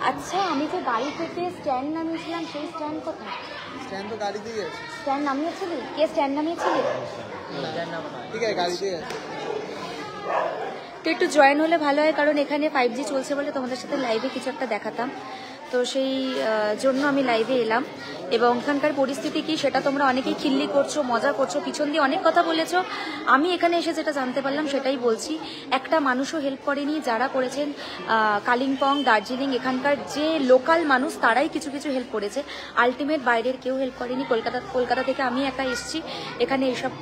আচ্ছা আমি যে গাড়ি থেকে স্ট্যান্ড নামিয়েছিলাম সেই স্ট্যান্ড কোথায়? স্ট্যান্ড তো গাড়ি দিয়ে আছে। স্ট্যান্ড নামিয়েছিলি? কে স্ট্যান্ড নামিয়েছিলি? ঠিক আছে গাড়ি দিয়ে আছে। তো একটু জয়েন হলে ভালো হয়, কারণ এখানে 5G চলছে বলে তোমাদের সাথে লাইভে কিছু একটা দেখাতাম, তো সেই জন্য আমি লাইভে এলাম। এবং এখানকার পরিস্থিতি কি সেটা তোমরা অনেকেই খিল্লি করছো, মজা করছো, পিছন দিয়ে অনেক কথা বলেছো। আমি এখানে এসে যেটা জানতে পারলাম সেটাই বলছি। একটা মানুষও হেল্প করেনি, যারা করেছেন কালিম্পং, দার্জিলিং, এখানকার যে লোকাল মানুষ তারাই কিছু কিছু হেল্প করেছে। আলটিমেট বাইরের কেউ হেল্প করেনি। কলকাতা থেকে আমি একা এসেছি, এখানে এইসব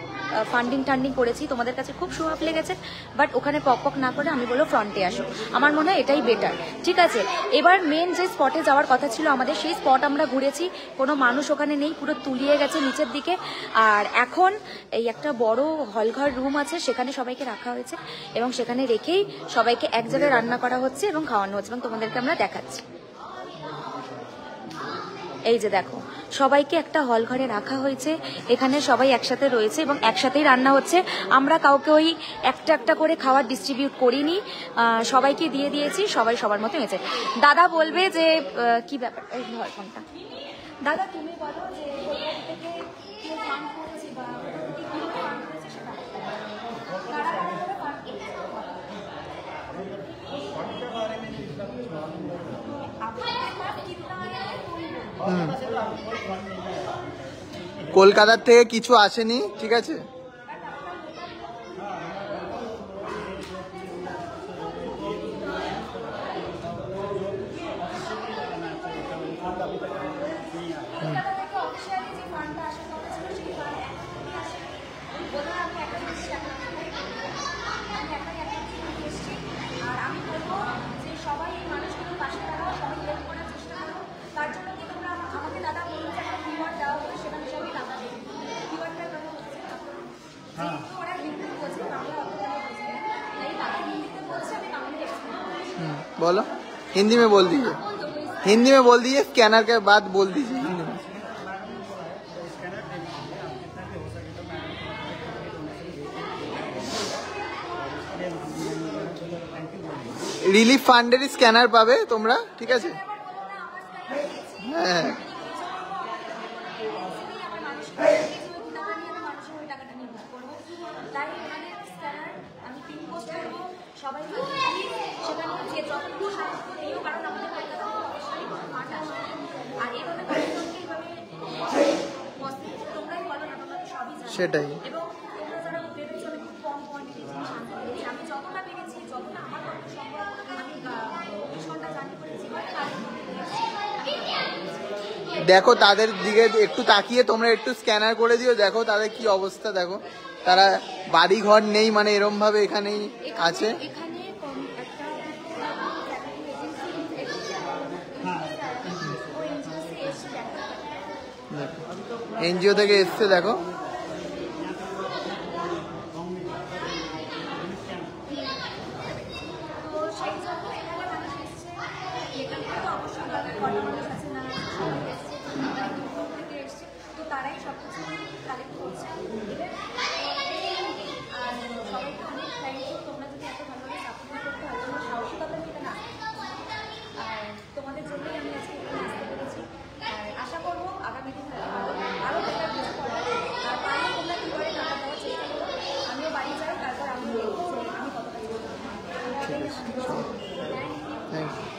ফান্ডিং টান্ডিং করেছি, তোমাদের কাছে খুব সুহাপ লেগেছে, বাট ওখানে পক না করে আমি বলবো ফ্রন্টে আসো, আমার মনে হয় এটাই বেটার। ঠিক আছে, এবার মেন যে স্পটে যাওয়ার কথা ছিল আমাদের, সেই স্পট আমরা ঘুরেছি, কোনো মানুষ ওখানে নেই, পুরো তুলিয়ে গেছে নিচের দিকে। আর এখন এই একটা বড় হলঘর রুম আছে, সেখানে সবাইকে রাখা হয়েছে এবং সেখানে রেখেই সবাইকে এক জায়গায় রান্না করা হচ্ছে এবং খাওয়ানো হচ্ছে, এবং তোমাদেরকে আমরা দেখাচ্ছি। এই যে দেখো, সবাইকে একটা হল ঘরে রাখা হয়েছে, এখানে সবাই একসাথে রয়েছে এবং একসাথেই রান্না হচ্ছে। আমরা কাউকে ওই একটা একটা করে খাবার ডিস্ট্রিবিউট করিনি, সবাইকে দিয়ে দিয়েছি, সবাই সবার মতো হয়েছে। দাদা বলবে যে কি ব্যাপার, এই ধর ফোনটা। দাদা তুমি বলো যে থেকে কে ফান্ড করেছে বা কি ফান্ড করেছে সেটা। কলকাতার থেকে কিছু আসেনি, ঠিক আছে। बोलो हिंदी में बोल दीजिए, हिंदी में बोल दीजिए, स्कैनर के बाद बोल दीजिए हिंदी में। রিলিফ ফান্ডের স্ক্যানার পাবে তোমরা, ঠিক আছে। হ্যাঁ সেটাই। দেখো তাদের দিকে একটু তাকিয়ে তোমরা একটু স্ক্যানার করে দিও, দেখো তাদের কি অবস্থা, দেখো তারা বাড়ি ঘর নেই, মানে এরম ভাবে এখানেই আছে। এনজিও থেকে এসছে, দেখো Thank you.